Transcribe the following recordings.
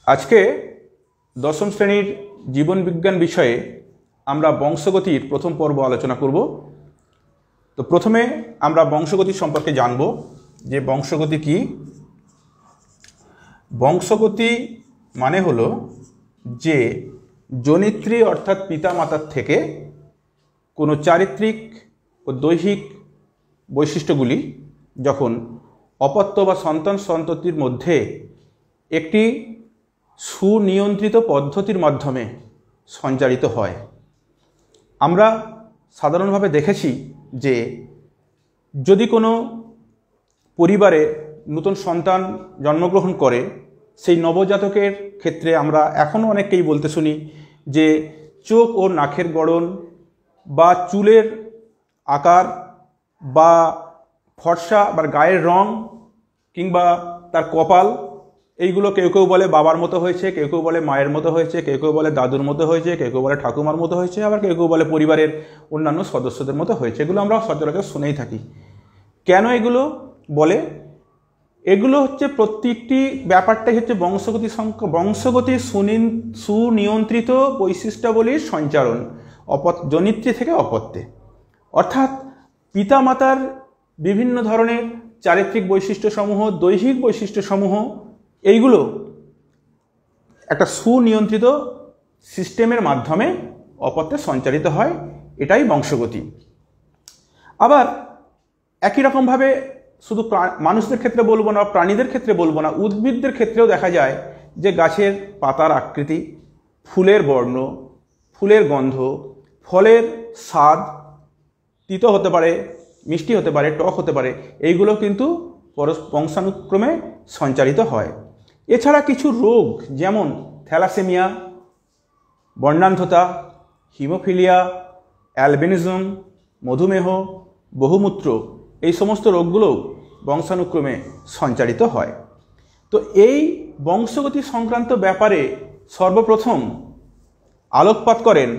আজকে দশম শ্রেণীর জীবন বিজ্ঞান বিষয়ে আমরা বংশগতির প্রথম পর্ব আলোচনা করব। তো প্রথমে আমরা বংশগতি সম্পর্কে জানব যে বংশগতি কি। বংশগতি মানে হলো যে জনিত্রী অর্থাৎ পিতামাতার থেকে কোনো চারিত্রিক ও দৈহিক বৈশিষ্ট্যগুলি যখন অপত্য বা সন্তান সন্ততির মধ্যে একটি সুনিয়ন্ত্রিত পদ্ধতির মাধ্যমে সঞ্চারিত হয়। আমরা সাধারণভাবে দেখেছি যে যদি কোনো পরিবারে নতুন সন্তান জন্মগ্রহণ করে, সেই নবজাতকের ক্ষেত্রে আমরা এখনও অনেককেই বলতে শুনি যে চোখ ও নাকের গড়ন বা চুলের আকার বা ফর্সা বা গায়ের রং কিংবা তার কপাল, এইগুলো কেউ কেউ বলে বাবার মতো হয়েছে, কেউ কেউ বলে মায়ের মতো হয়েছে, কেউ কেউ বলে দাদুর মতো হয়েছে, কেউ কেউ বলে ঠাকুমার মতো হয়েছে, আবার কেউ কেউ বলে পরিবারের অন্যান্য সদস্যদের মতো হয়েছে। এগুলো আমরা সচরাচর শুনেই থাকি। কেন এগুলো বলে? এগুলো হচ্ছে প্রত্যেকটি ব্যাপারটাই হচ্ছে বংশগতির সুনিয়ন্ত্রিত বৈশিষ্ট্যাবলীর সঞ্চারণ জনিত্রী থেকে অপত্যে, অর্থাৎ পিতামাতার বিভিন্ন ধরনের চারিত্রিক বৈশিষ্ট্যসমূহ, দৈহিক বৈশিষ্ট্যসমূহ, এইগুলো একটা সুনিয়ন্ত্রিত সিস্টেমের মাধ্যমে অপত্যে সঞ্চারিত হয়। এটাই বংশগতি। আবার একই রকমভাবে শুধু মানুষদের ক্ষেত্রে বলবো না, প্রাণীদের ক্ষেত্রে বলবো না, উদ্ভিদদের ক্ষেত্রেও দেখা যায় যে গাছের পাতার আকৃতি, ফুলের বর্ণ, ফুলের গন্ধ, ফলের স্বাদ তিতো হতে পারে, মিষ্টি হতে পারে, টক হতে পারে, এইগুলো কিন্তু বংশানুক্রমে সঞ্চারিত হয়। এছাড়া কিছু রোগ যেমন থ্যালাসেমিয়া, বর্ণান্ধতা, হিমোফিলিয়া, অ্যালবিনিজম, মধুমেহ, বহুমূত্র, এই সমস্ত রোগগুলো বংশানুক্রমে সঞ্চারিত হয়। তো এই বংশগতি সংক্রান্ত ব্যাপারে সর্বপ্রথম আলোকপাত করেন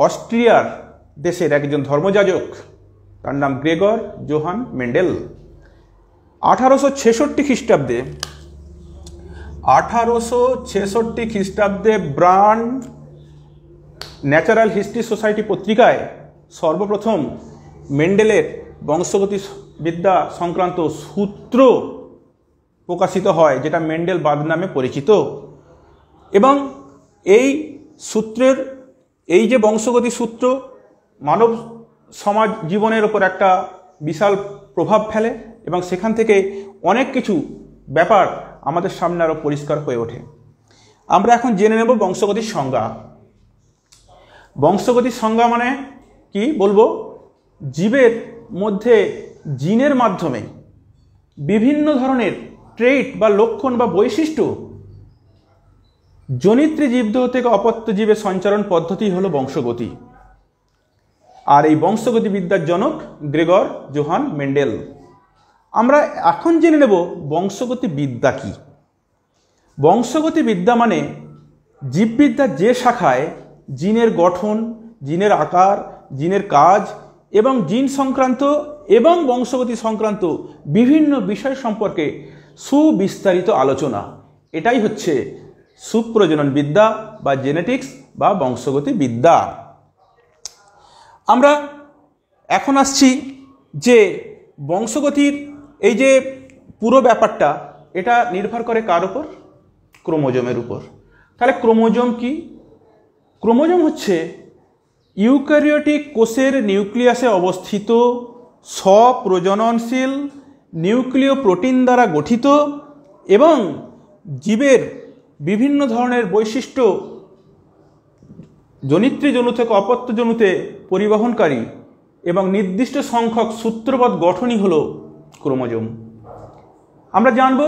অস্ট্রিয়ার দেশের একজন ধর্মযাজক, তার নাম গ্রেগর জোহান মেন্ডেল। 1866 খ্রিস্টাব্দে ব্রান্ড ন্যাচারাল হিস্ট্রি সোসাইটি পত্রিকায় সর্বপ্রথম মেন্ডেলের বংশগতি বিদ্যা সংক্রান্ত সূত্র প্রকাশিত হয়, যেটা মেন্ডেলবাদ নামে পরিচিত। এবং এই সূত্রের এই যে বংশগতি সূত্র মানব সমাজ জীবনের ওপর একটা বিশাল প্রভাব ফেলে এবং সেখান থেকে অনেক কিছু ব্যাপার আমাদের সামনে আরও পরিষ্কার হয়ে ওঠে। আমরা এখন জেনে নেব বংশগতির সংজ্ঞা। বংশগতির সংজ্ঞা মানে কি বলবো? জীবের মধ্যে জিনের মাধ্যমে বিভিন্ন ধরনের ট্রেইট বা লক্ষণ বা বৈশিষ্ট্য জনিত্রী জীবদেহ থেকে অপত্য জীবের সঞ্চারণ পদ্ধতি হলো বংশগতি। আর এই বংশগতি বিদ্যার জনক গ্রেগর জোহান মেন্ডেল। আমরা এখন জেনে নেব বংশগতি বিদ্যা কি। বংশগতি বিদ্যা মানে জীববিদ্যার যে শাখায় জিনের গঠন, জিনের আকার, জিনের কাজ এবং জিন সংক্রান্ত এবং বংশগতি সংক্রান্ত বিভিন্ন বিষয় সম্পর্কে সুবিস্তারিত আলোচনা, এটাই হচ্ছে সুপ্রজনন বিদ্যা বা জেনেটিক্স বা বংশগতি বিদ্যা। আমরা এখন আসছি যে বংশগতির এই যে পুরো ব্যাপারটা, এটা নির্ভর করে কার উপর? ক্রোমোজোমের উপর। তাহলে ক্রোমোজোম কি? ক্রোমোজোম হচ্ছে ইউক্যারিওটিক কোষের নিউক্লিয়াসে অবস্থিত স্বপ্রজননশীল নিউক্লিয় প্রোটিন দ্বারা গঠিত এবং জীবের বিভিন্ন ধরনের বৈশিষ্ট্য জনিত্রী জনু থেকে অপত্য জনুতে পরিবহনকারী এবং নির্দিষ্ট সংখ্যক সূত্রবৎ গঠনই হলো ক্রোমোজোম। আমরা জানব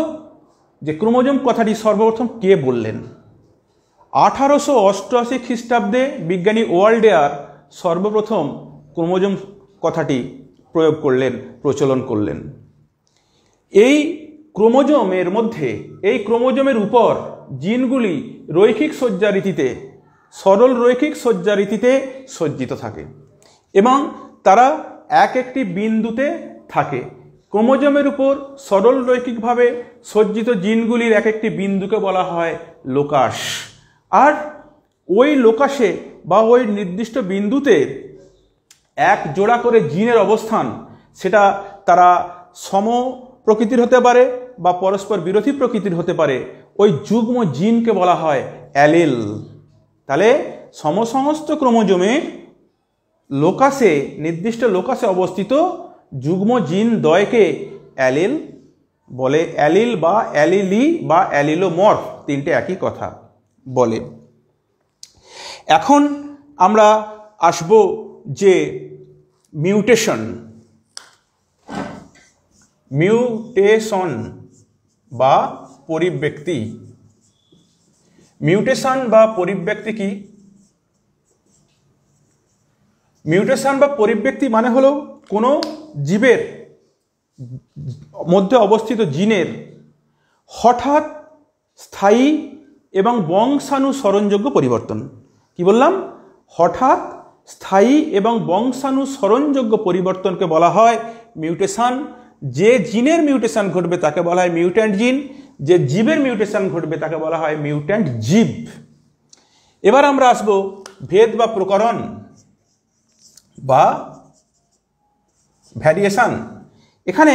যে ক্রোমোজোম কথাটি সর্বপ্রথম কে বললেন। 1888 খ্রিস্টাব্দে বিজ্ঞানী ওয়াল্ডেয়ার সর্বপ্রথম ক্রোমোজোম কথাটি প্রয়োগ করলেন, প্রচলন করলেন। এই ক্রোমোজোমের মধ্যে, এই ক্রোমোজোমের উপর জিনগুলি রৈখিক সজ্জারীতিতে, সরল রৈখিক সজ্জারীতিতে সজ্জিত থাকে এবং তারা এক একটি বিন্দুতে থাকে। ক্রোমোজোমের উপর সরল রৈখিকভাবে সজ্জিত জিনগুলির এক একটি বিন্দুকে বলা হয় লোকাস। আর ওই লোকাসে বা ওই নির্দিষ্ট বিন্দুতে এক জোড়া করে জিনের অবস্থান, সেটা তারা সম প্রকৃতির হতে পারে বা পরস্পর বিরোধী প্রকৃতির হতে পারে, ওই যুগ্ম জিনকে বলা হয় অ্যালিল। তাহলে সমসমস্ত ক্রোমোজোমে লোকাসে, নির্দিষ্ট লোকাসে অবস্থিত যুগ্ম জিন দ্বয়কে অ্যালিল বলে। অ্যালিল বা অ্যালিলি বা অ্যালিলোমর্ফ, তিনটে একই কথা বলে। এখন আমরা আসব যে মিউটেশন বা পরিব্যক্তি। মিউটেশন বা পরিব্যক্তি কি? মিউটেশন বা পরিব্যক্তি মানে হলো কোনো জীবের মধ্যে অবস্থিত জিনের হঠাৎ স্থায়ী এবং বংশানুসরণযোগ্য পরিবর্তন। কি বললাম? হঠাৎ স্থায়ী এবং বংশানুসরণযোগ্য পরিবর্তনকে বলা হয় মিউটেশন। যে জিনের মিউটেশন ঘটবে তাকে বলা হয় মিউট্যান্ট জিন, যে জীবের মিউটেশন ঘটবে তাকে বলা হয় মিউট্যান্ট জীব। এবার আমরা আসব ভেদ বা প্রকরণ বা ভ্যারিয়েশন। এখানে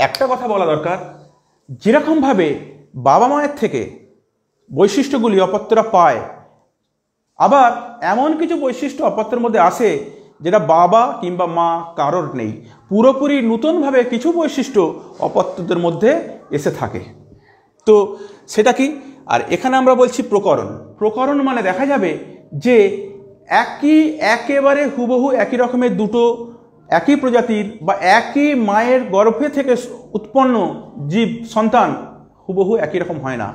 একটা কথা বলা দরকার, যেরকমভাবে বাবা মায়ের থেকে বৈশিষ্ট্যগুলি অপত্যরা পায়, আবার এমন কিছু বৈশিষ্ট্য অপত্যের মধ্যে আসে যেটা বাবা কিংবা মা কারোর নেই। পুরোপুরি নতুনভাবে কিছু বৈশিষ্ট্য অপত্যদের মধ্যে এসে থাকে। তো সেটা কি? আর এখানে আমরা বলছি প্রকরণ। প্রকরণ মানে দেখা যাবে যে একেবারে হুবহু একই রকমের দুটো একই প্রজাতির বা একই মায়ের গর্ভে থেকে উৎপন্ন জীব সন্তান হুবহু একই রকম হয় না,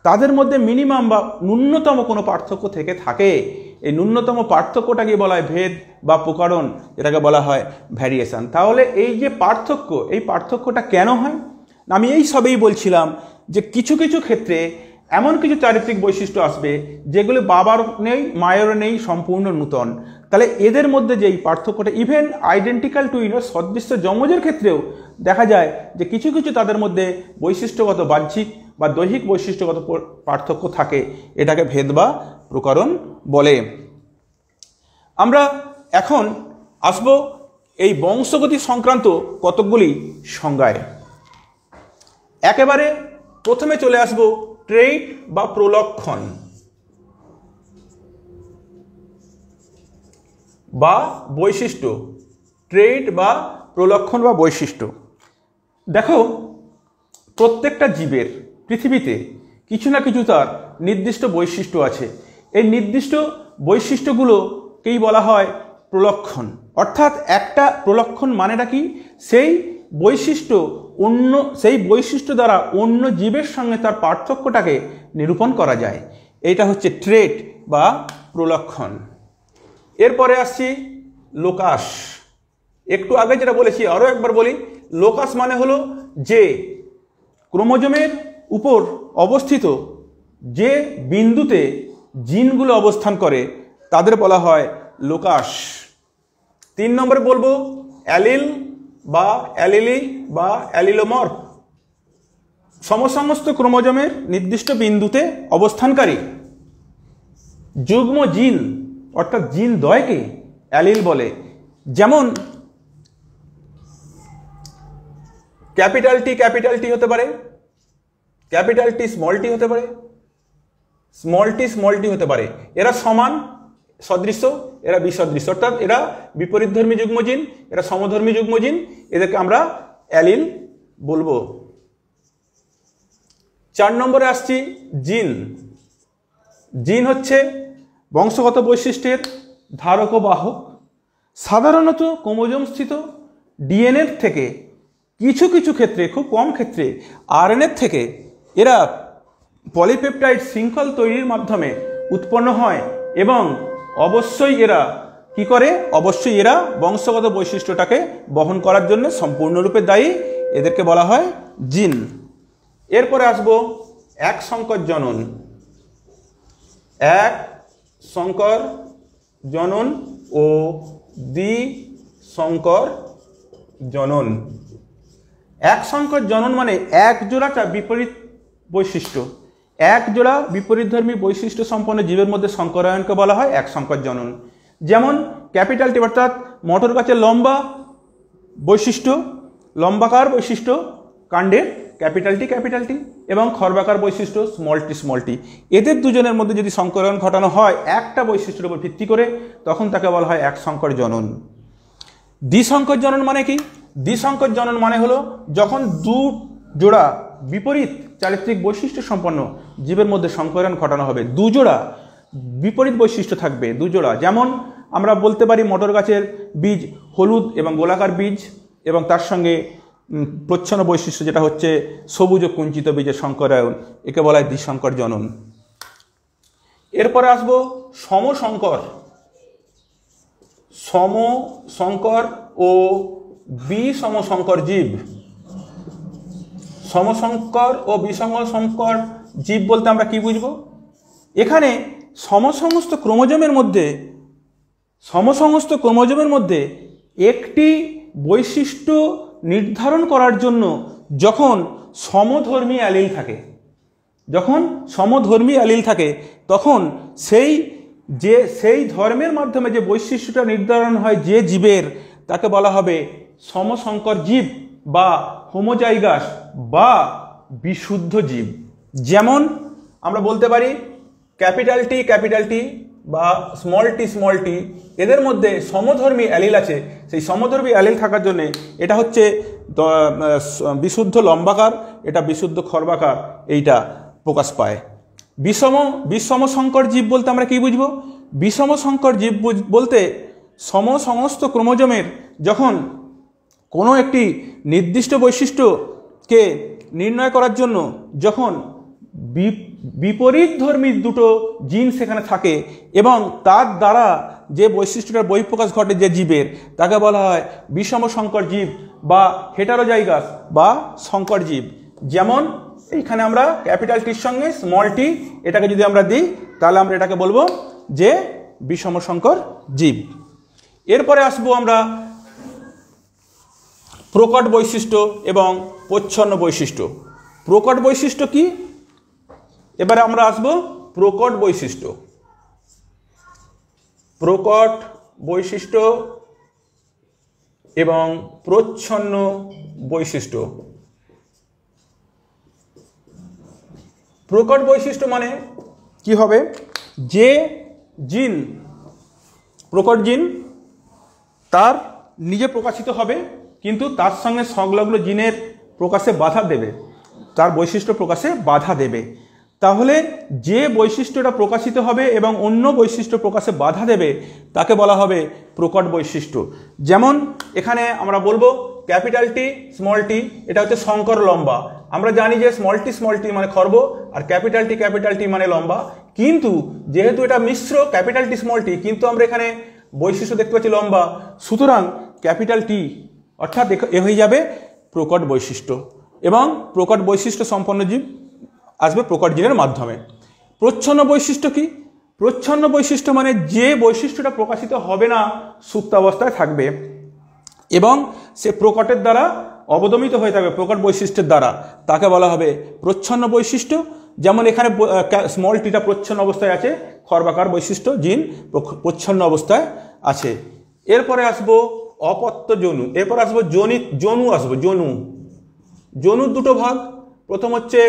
তাদের মধ্যে মিনিমাম বা ন্যূনতম কোনো পার্থক্য থেকে থাকে। এই ন্যূনতম পার্থক্যটাকে বলা হয় ভেদ বা প্রকরণ, এটাকে বলা হয় ভ্যারিয়েশন। তাহলে এই যে পার্থক্য, এই পার্থক্যটা কেন হয়? আমি এই সবেই বলছিলাম যে কিছু কিছু ক্ষেত্রে এমন কিছু চারিত্রিক বৈশিষ্ট্য আসবে যেগুলো বাবার নেই, মায়েরও নেই, সম্পূর্ণ নূতন। তাহলে এদের মধ্যে যে এই পার্থক্যটা, ইভেন আইডেন্টিক্যাল টুইন সদৃশ্য যমজের ক্ষেত্রেও দেখা যায় যে কিছু কিছু তাদের মধ্যে বৈশিষ্ট্যগত বাহ্যিক বা দৈহিক বৈশিষ্ট্যগত পার্থক্য থাকে। এটাকে ভেদ বা প্রকরণ বলে। আমরা এখন আসব এই বংশগতি সংক্রান্ত কতকগুলি সংজ্ঞায়। একেবারে প্রথমে চলে আসব ট্রেইট বা প্রলক্ষণ বা বৈশিষ্ট্য। ট্রেইট বা প্রলক্ষণ বা বৈশিষ্ট্য। দেখো, প্রত্যেকটা জীবের পৃথিবীতে কিছু না কিছু তার নির্দিষ্ট বৈশিষ্ট্য আছে। এই নির্দিষ্ট বৈশিষ্ট্যগুলোকেই বলা হয় প্রলক্ষণ। অর্থাৎ একটা প্রলক্ষণ মানেটা কি? সেই বৈশিষ্ট্য দ্বারা অন্য জীবের সঙ্গে তার পার্থক্যটাকে নিরূপণ করা যায়। এইটা হচ্ছে ট্রেট বা প্রলক্ষণ। এরপরে আসছি লোকাস। একটু আগে যেটা বলেছি আরও একবার বলি, লোকাস মানে হলো যে ক্রোমোজোমের উপর অবস্থিত যে বিন্দুতে জিনগুলো অবস্থান করে তাদের বলা হয় লোকাস। 3 নম্বরে বলবো অ্যালিল বা অ্যালিলি বা অ্যালিলোমর্ফ। সমস্ত ক্রোমোজোমের নির্দিষ্ট বিন্দুতে অবস্থানকারী যুগ্ম জিন অর্থাৎ জিন দ্বয়কে অ্যালিল বলে। যেমন ক্যাপিটাল টি হতে পারে, ক্যাপিটাল টি স্মল টি হতে পারে, স্মল টি হতে পারে। এরা সমান সদৃশ্য, এরা বিসদৃশ্য, অর্থাৎ এরা বিপরীতধর্মী যুগ্মজিন, এরা সমধর্মী যুগ্মজিন। এদেরকে আমরা অ্যালিল বলবো। 4 নম্বরে আসছি জিন। জিন হচ্ছে বংশগত বৈশিষ্ট্যের ধারক ও বাহক। সাধারণত ক্রোমোজোমস্থিত ডিএনএর থেকে কিছু কিছু ক্ষেত্রে, খুব কম ক্ষেত্রে আরএনএর থেকে এরা পলিপেপটাইড শৃঙ্খল তৈরির মাধ্যমে উৎপন্ন হয় এবং অবশ্যই এরা কি করে? অবশ্যই এরা বংশগত বৈশিষ্ট্যটাকে বহন করার জন্য সম্পূর্ণরূপে দায়ী। এদেরকে বলা হয় জিন। এরপরে আসবো এক সংকর জনন। এক সংকর জনন ও দ্বিসংকর জনন। এক সংকর জনন মানে এক জোড়া বিপরীত বৈশিষ্ট্য, এক জোড়া বিপরীতধর্মী বৈশিষ্ট্য সম্পন্ন জীবের মধ্যে সংকরায়নকে বলা হয় এক সংকর জনন। যেমন ক্যাপিটাল টি অর্থাৎ মটর গাছের লম্বা বৈশিষ্ট্য, লম্বাকার বৈশিষ্ট্য কাণ্ডের ক্যাপিটাল টি এবং খর্বাকার বৈশিষ্ট্য স্মল টি, এদের দুজনের মধ্যে যদি সংকরায়ন ঘটানো হয় একটা বৈশিষ্ট্যের উপর ভিত্তি করে, তখন তাকে বলা হয় এক সংকর জনন। দ্বিসংকর জনন মানে কি? দ্বিসংকর জনন মানে হলো যখন দু জোড়া বিপরীত চারিত্রিক বৈশিষ্ট্য সম্পন্ন জীবের মধ্যে সংকরায়ন ঘটানো হবে, দুজোড়া বিপরীত বৈশিষ্ট্য থাকবে, দুজোড়া। যেমন আমরা বলতে পারি মটর গাছের বীজ হলুদ এবং গোলাকার বীজ এবং তার সঙ্গে প্রচ্ছন্ন বৈশিষ্ট্য যেটা হচ্ছে সবুজ ও কুঞ্চিত বীজের সংকরায়ন, একে বলা হয় দ্বিসংকর জনন। এরপরে আসবো সমসংকর। সমসংকর ও বিষমসংকর জীব। সমসংকর ও বিষমসংকর জীব বলতে আমরা কি বুঝবো? এখানে সমসমস্ত ক্রোমোজোমের মধ্যে একটি বৈশিষ্ট্য নির্ধারণ করার জন্য যখন সমধর্মী অ্যালিল থাকে, তখন সেই ধর্মের মাধ্যমে যে বৈশিষ্ট্যটা নির্ধারণ হয় যে জীবের, তাকে বলা হবে সমসংকর জীব বা হোমোজাইগাস বা বিশুদ্ধ জীব। যেমন আমরা বলতে পারি ক্যাপিটাল টি বা স্মল টি এদের মধ্যে সমধর্মী অ্যালিল আছে, সেই সমধর্মী অ্যালিল থাকার জন্য এটা হচ্ছে বিশুদ্ধ লম্বাকার, এটা বিশুদ্ধ খর্বাকার, এইটা প্রকাশ পায়। বিষমসংকর জীব বলতে আমরা কি বুঝবো? বিষমসংকর জীব বলতে সমস্ত ক্রোমোজোমের যখন কোনো একটি নির্দিষ্ট বৈশিষ্ট্যকে নির্ণয় করার জন্য যখন বিপরীতধর্মী দুটো জিন সেখানে থাকে এবং তার দ্বারা যে বৈশিষ্ট্যটার বহিঃপ্রকাশ ঘটে যে জীবের, তাকে বলা হয় বিষমসংকর জীব বা হেটারোজাইগাস বা সংকর জীব। যেমন এইখানে আমরা ক্যাপিটাল টির সঙ্গে স্মল টি এটাকে যদি আমরা দিই, তাহলে আমরা এটাকে বলবো যে বিষমসংকর জীব। এরপরে আসবো আমরা প্রকট বৈশিষ্ট্য এবং প্রচ্ছন্ন বৈশিষ্ট্য। প্রকট বৈশিষ্ট্য কি? এবারে আমরা আসবো প্রকট বৈশিষ্ট্য। প্রকট বৈশিষ্ট্য এবং প্রচ্ছন্ন বৈশিষ্ট্য। প্রকট বৈশিষ্ট্য মানে কি হবে? যে জিন প্রকট জিন তার নিজে প্রকাশিত হবে, কিন্তু তার সঙ্গে সংলগ্ন জিনের প্রকাশে বাধা দেবে, তার বৈশিষ্ট্য প্রকাশে বাধা দেবে। তাহলে যে বৈশিষ্ট্যটা প্রকাশিত হবে এবং অন্য বৈশিষ্ট্য প্রকাশে বাধা দেবে, তাকে বলা হবে প্রকট বৈশিষ্ট্য। যেমন এখানে আমরা বলবো ক্যাপিটাল টি স্মল টি এটা হচ্ছে সংকর লম্বা। আমরা জানি যে স্মল টি মানে খর্ব আর ক্যাপিটাল টি মানে লম্বা, কিন্তু যেহেতু এটা মিশ্র ক্যাপিটাল টি স্মল টি, কিন্তু আমরা এখানে বৈশিষ্ট্য দেখতে পাচ্ছি লম্বা, সুতরাং ক্যাপিটাল টি অর্থাৎ এ হয়ে যাবে প্রকট বৈশিষ্ট্য এবং প্রকট বৈশিষ্ট্য সম্পন্ন জীব আসবে প্রকট জিনের মাধ্যমে। প্রচ্ছন্ন বৈশিষ্ট্য কি? প্রচ্ছন্ন বৈশিষ্ট্য মানে যে বৈশিষ্ট্যটা প্রকাশিত হবে না, সুপ্তাবস্থায় থাকবে এবং সে প্রকটের দ্বারা অবদমিত হয়ে থাকবে, প্রকট বৈশিষ্ট্যের দ্বারা, তাকে বলা হবে প্রচ্ছন্ন বৈশিষ্ট্য। যেমন এখানে স্মল টিটা প্রচ্ছন্ন অবস্থায় আছে, খর্বাকার বৈশিষ্ট্য জিন প্রচ্ছন্ন অবস্থায় আছে। এরপরে আসবো অপত্য জনু। এরপর আসবো জনু আসবো জনুর দুটো ভাগ। প্রথম হচ্ছে